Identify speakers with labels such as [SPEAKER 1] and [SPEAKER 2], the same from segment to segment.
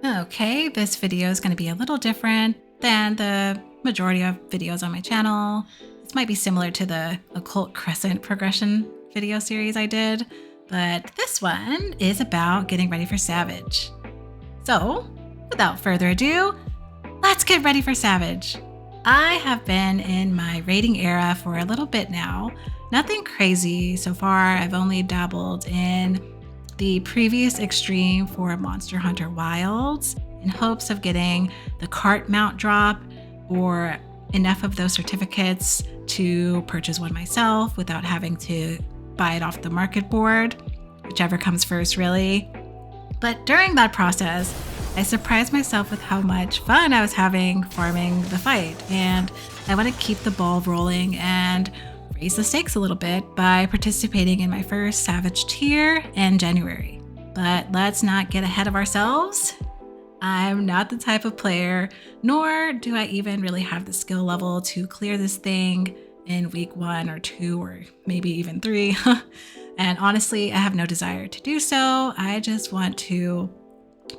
[SPEAKER 1] Okay, this video is going to be a little different than the majority of videos on my channel. This might be similar to the occult crescent progression video series I did, but this one is about getting ready for Savage. So, without further ado, let's get ready for Savage. I have been in my raiding era for a little bit now. Nothing crazy so far. I've only dabbled in the previous extreme for Monster Hunter Wilds in hopes of getting the cart mount drop or enough of those certificates to purchase one myself without having to buy it off the market board, whichever comes first really. But during that process, I surprised myself with how much fun I was having farming the fight, and I want to keep the ball rolling and raise the stakes a little bit by participating in my first Savage tier in January. But let's not get ahead of ourselves. I'm not the type of player, nor do I even really have the skill level to clear this thing in week 1 or 2 or maybe even 3. And honestly, I have no desire to do so. I just want to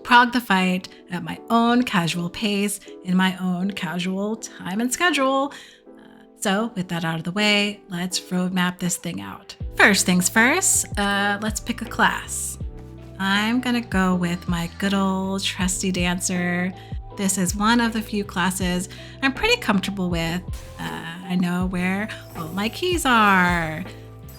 [SPEAKER 1] prog the fight at my own casual pace in my own casual time and schedule. So with that out of the way, let's roadmap this thing out. First things first, let's pick a class. I'm gonna go with my good old trusty dancer. This is one of the few classes I'm pretty comfortable with. I know where all my keys are.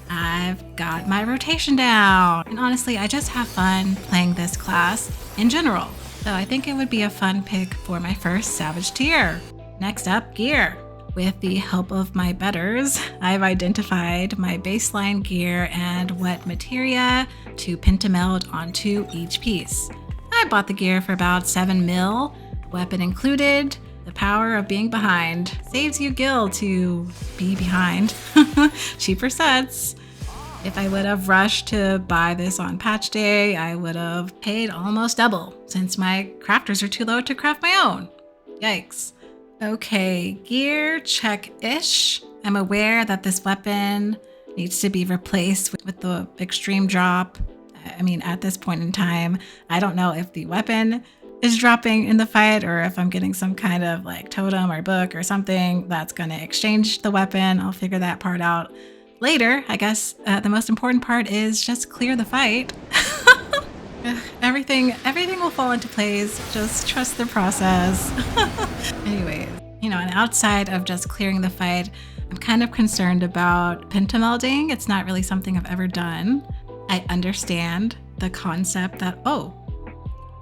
[SPEAKER 1] I've got my rotation down. And honestly, I just have fun playing this class in general. So I think it would be a fun pick for my first Savage tier. Next up, gear. With the help of my betters, I've identified my baseline gear and what materia to pentameld onto each piece. I bought the gear for about 7 mil, weapon included. The power of being behind saves you gil to be behind. Cheaper sets. If I would have rushed to buy this on patch day, I would have paid almost double since my crafters are too low to craft my own. Yikes. Okay, gear check-ish. I'm aware that this weapon needs to be replaced with the extreme drop. I mean, at this point in time, I don't know if the weapon is dropping in the fight or if I'm getting some kind of like totem or book or something that's going to exchange the weapon. I'll figure that part out later. I guess the most important part is just clear the fight. Everything will fall into place. Just trust the process. Anyways, and outside of just clearing the fight, I'm kind of concerned about pentamelding. It's not really something I've ever done. I understand the concept that,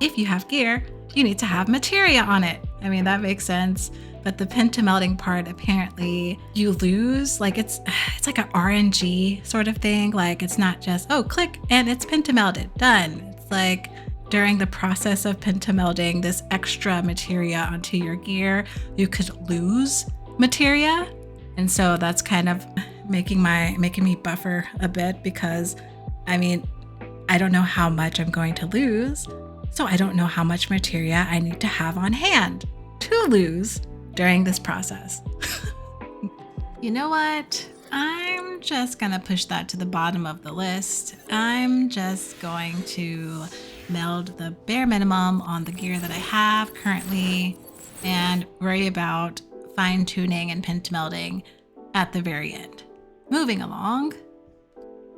[SPEAKER 1] if you have gear, you need to have materia on it. I mean, that makes sense. But the pentamelding part, apparently you lose. Like it's like an RNG sort of thing. Like it's not just, click and it's pentamelded, done. It's like during the process of pentamelding this extra materia onto your gear, you could lose materia. And so that's kind of making me buffer a bit because, I mean, I don't know how much I'm going to lose. So I don't know how much materia I need to have on hand to lose during this process. You know what? I'm just gonna push that to the bottom of the list. I'm just going to meld the bare minimum on the gear that I have currently and worry about fine tuning and pentamelding at the very end. Moving along,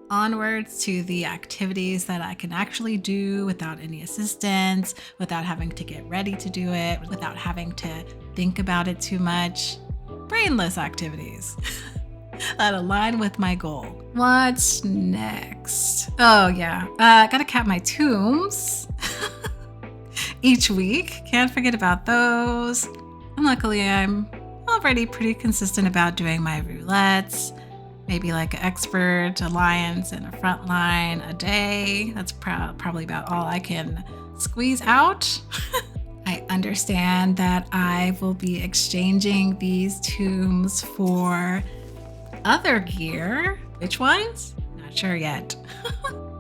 [SPEAKER 1] onwards to the activities that I can actually do without any assistance, without having to get ready to do it, without having to think about it too much. Brainless activities that align with my goal. What's next? Oh yeah, gotta cap my tombs each week. Can't forget about those. And luckily I'm already pretty consistent about doing my roulettes. Maybe like an expert, alliance, and a frontline a day. That's probably about all I can squeeze out. I understand that I will be exchanging these tombs for other gear. Which ones? Not sure yet.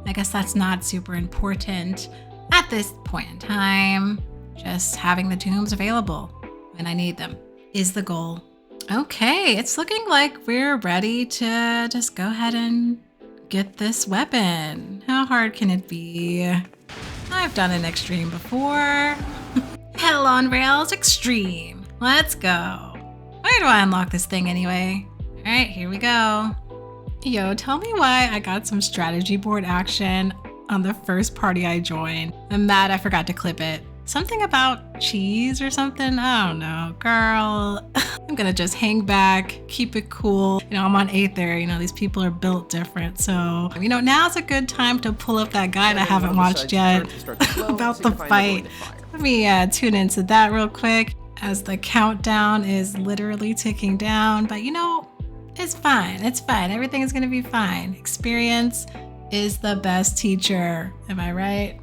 [SPEAKER 1] I guess that's not super important at this point in time. Just having the tombs available when I need them is the goal. Okay, it's looking like we're ready to just go ahead and get this weapon. How hard can it be? I've done an extreme before. Hell on Rails Extreme. Let's go. Where do I unlock this thing anyway? All right, here we go. Yo, tell me why I got some strategy board action on the first party I joined. I'm mad I forgot to clip it. Something about cheese or something? I don't know, girl. I'm gonna just hang back, keep it cool. I'm on Aether, these people are built different. So, now's a good time to pull up that guide I haven't watched yet about the fight. Let me tune into that real quick as the countdown is literally ticking down. But it's fine. It's fine. Everything is gonna be fine. Experience is the best teacher. Am I right?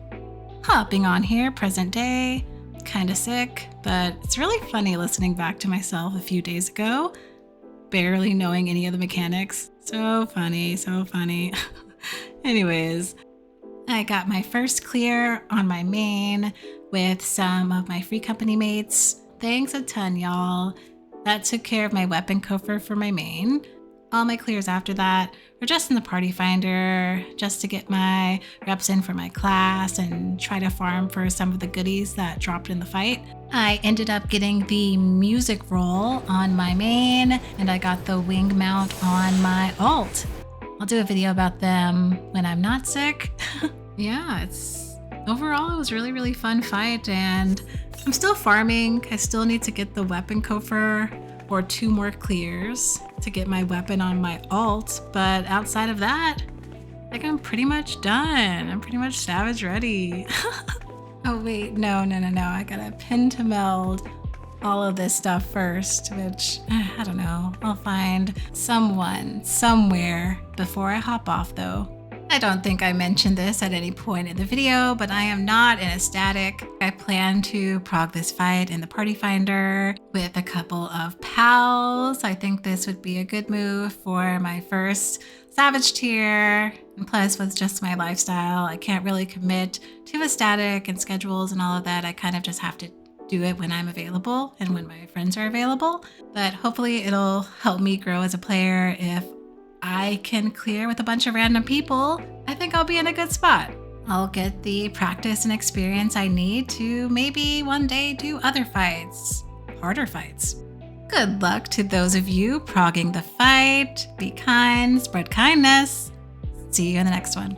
[SPEAKER 1] Hopping on here, present day, kind of sick, but it's really funny listening back to myself a few days ago, barely knowing any of the mechanics. So funny, so funny. Anyways, I got my first clear on my main with some of my free company mates. Thanks a ton, y'all. That took care of my weapon coffer for my main. All my clears after that were just in the party finder, just to get my reps in for my class and try to farm for some of the goodies that dropped in the fight. I ended up getting the music roll on my main, and I got the wing mount on my alt. I'll do a video about them when I'm not sick. Yeah, overall it was really, really fun fight, and I'm still farming. I still need to get the weapon coffer or 2 more clears to get my weapon on my alt, but outside of that, I'm pretty much done. I'm pretty much savage ready. Oh wait, no. I gotta pentameld all of this stuff first, which I don't know. I'll find someone somewhere before I hop off though. I don't think I mentioned this at any point in the video, but I am not in a static. I plan to prog this fight in the party finder with a couple of pals. I think this would be a good move for my first savage tier. And plus with just my lifestyle, I can't really commit to a static and schedules and all of that. I kind of just have to do it when I'm available and when my friends are available. But hopefully it'll help me grow as a player. If I can clear with a bunch of random people, I think I'll be in a good spot. I'll get the practice and experience I need to maybe one day do other fights, harder fights. Good luck to those of you progging the fight. Be kind, spread kindness. See you in the next one.